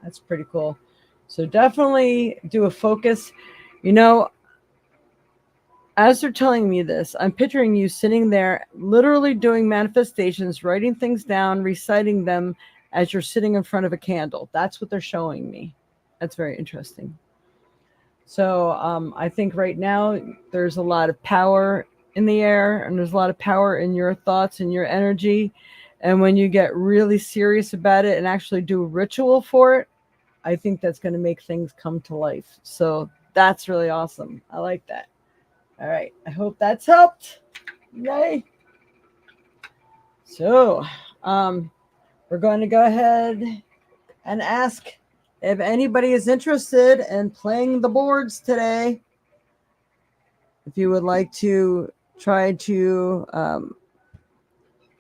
That's pretty cool. So definitely do a focus. As they're telling me this, I'm picturing you sitting there literally doing manifestations, writing things down, reciting them as you're sitting in front of a candle. That's what they're showing me. That's very interesting. So I think right now there's a lot of power in the air, and there's a lot of power in your thoughts and your energy. And when you get really serious about it and actually do a ritual for it, I think that's going to make things come to life. So that's really awesome. I like that. All right. I hope that's helped. Yay. So we're going to go ahead and ask if anybody is interested in playing the boards today. If you would like to try to,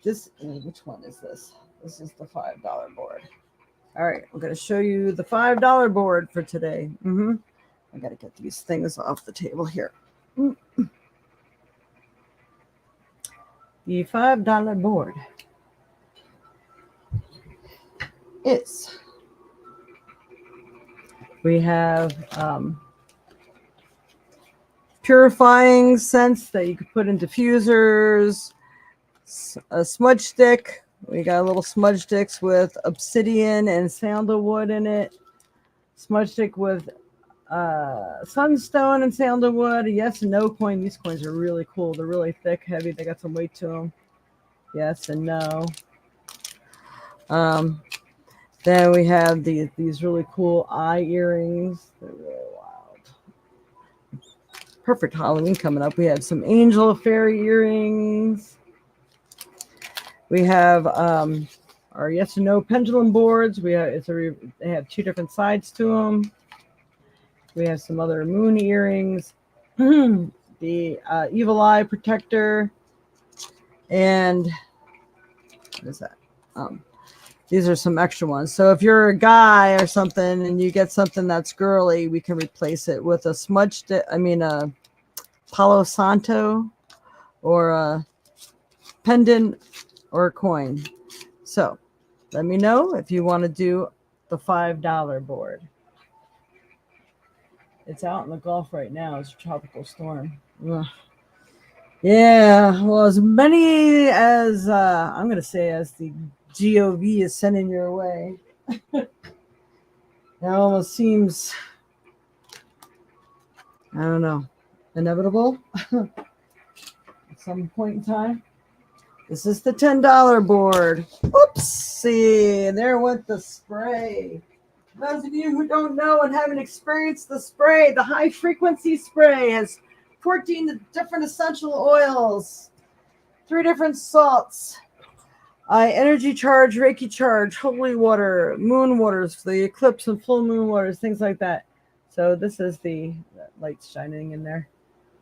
which one is this? This is the $5 board. All right, I'm going to show you the $5 board for today. I got to get these things off the table here. The $5 board is, we have purifying scents that you can put in diffusers, a smudge stick. We got little smudge sticks with obsidian and sandalwood in it. Smudge stick with sunstone and sandalwood. A yes and no coin. These coins are really cool. They're really thick, heavy. They got some weight to them. Yes and no. Then we have these really cool eye earrings. They're really wild. Perfect Halloween coming up. We have some angel fairy earrings. We have our yes and no pendulum boards. They have 2 different sides to them. We have some other moon earrings, the evil eye protector, and what is that? These are some extra ones. So if you're a guy or something and you get something that's girly, we can replace it with a a Palo Santo or a pendant or a coin. So let me know if you want to do the $5 board. It's out in the Gulf right now. It's a tropical storm. Ugh. Yeah, well, as many as I'm going to say as the GOV is sending your way, it almost seems, I don't know, inevitable at some point in time. This is the $10 board. Oopsie, there went the spray. Those of you who don't know and haven't experienced the spray, the high frequency spray has 14 different essential oils, 3 different salts, energy charge, Reiki charge, holy water, moon waters, the eclipse and full moon waters, things like that. So this is the lights shining in there.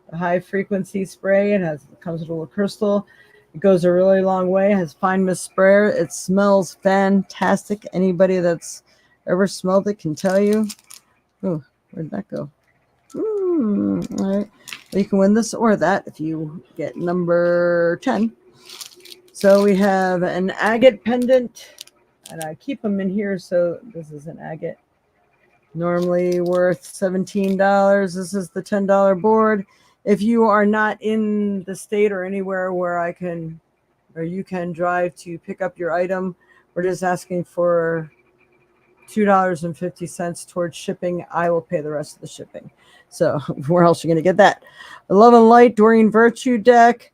The high frequency spray. It comes with a little crystal. It goes a really long way. It has fine mist sprayer. It smells fantastic. Anybody that's ever smelled it can tell you. Oh, where'd that go? All right. Well, you can win this or that if you get number 10. So we have an agate pendant, and I keep them in here. So this is an agate, normally worth $17. This is the $10 board. If you are not in the state or anywhere where you can drive to pick up your item, we're just asking for $2.50 towards shipping. I will pay the rest of the shipping. So where else are you going to get that? The Love and Light Doreen Virtue deck,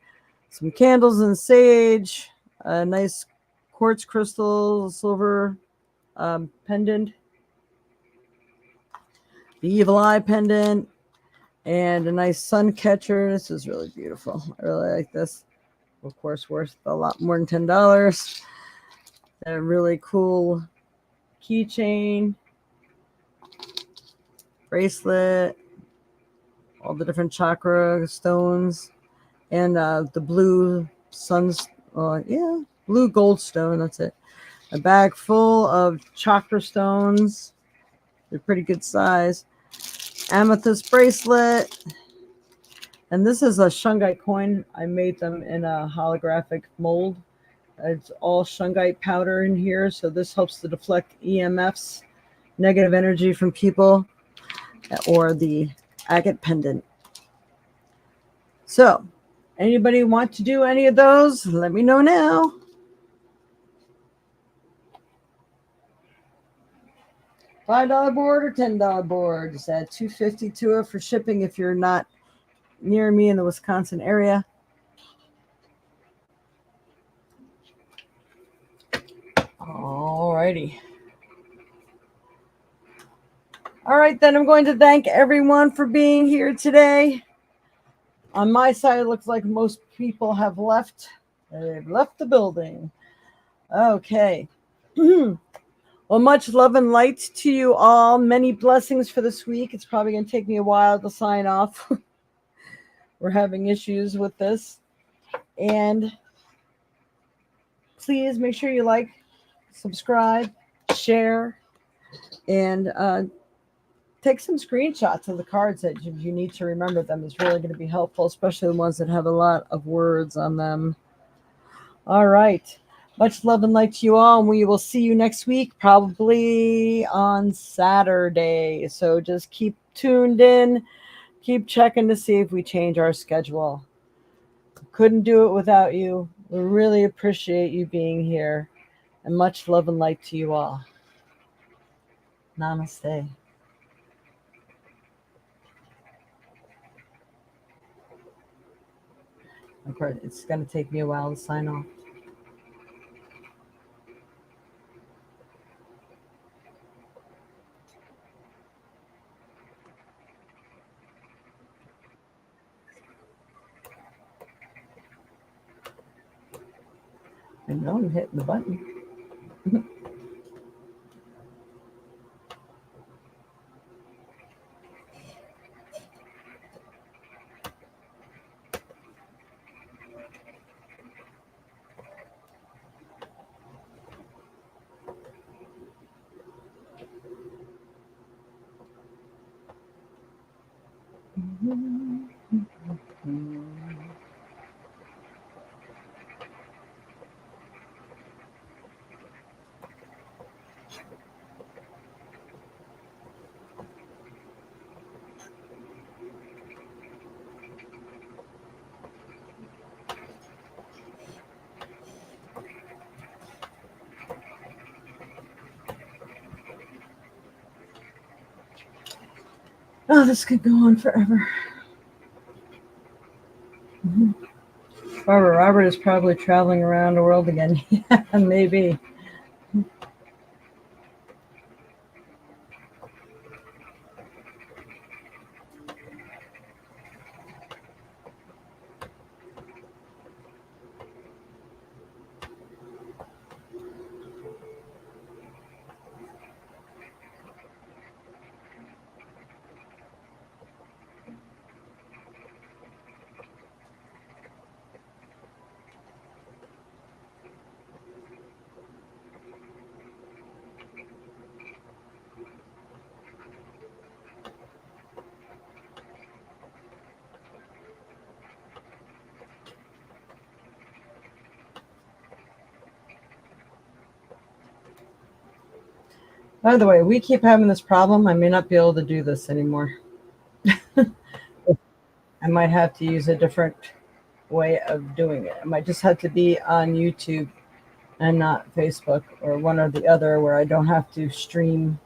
some candles and sage, a nice quartz crystal silver pendant, the Evil Eye pendant, and a nice sun catcher. This is really beautiful. I really like this. Of course, worth a lot more than $10. A really cool keychain, bracelet, all the different chakra stones, and the blue blue gold stone. That's it. A bag full of chakra stones. They're pretty good size. Amethyst bracelet. And this is a shungite coin. I made them in a holographic mold. It's all shungite powder in here. So this helps to deflect EMFs, negative energy from people, or the agate pendant. So anybody want to do any of those? Let me know now. $5 board or $10 board. Just add $2.50 to it for shipping if you're not near me in the Wisconsin area. Alrighty. All right, then I'm going to thank everyone for being here today. On my side, it looks like most people have left. They've left the building. Okay. Well, much love and light to you all. Many blessings for this week. It's probably going to take me a while to sign off. We're having issues with this. And please make sure you like, subscribe, share, and take some screenshots of the cards that you need to remember them. It's really going to be helpful, especially the ones that have a lot of words on them. All right. Much love and light to you all, and we will see you next week, probably on Saturday. So just keep tuned in, keep checking to see if we change our schedule. Couldn't do it without you. We really appreciate you being here, and much love and light to you all. Namaste. Of course, it's going to take me a while to sign off. I know I'm hitting the button. Oh, this could go on forever. Barbara Robert is probably traveling around the world again. Yeah, maybe. By the way, we keep having this problem. I may not be able to do this anymore. I might have to use a different way of doing it. I might just have to be on YouTube and not Facebook, or one or the other, where I don't have to stream.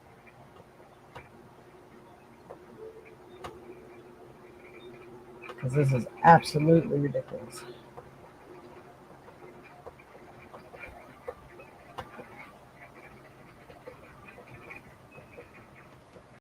Because this is absolutely ridiculous.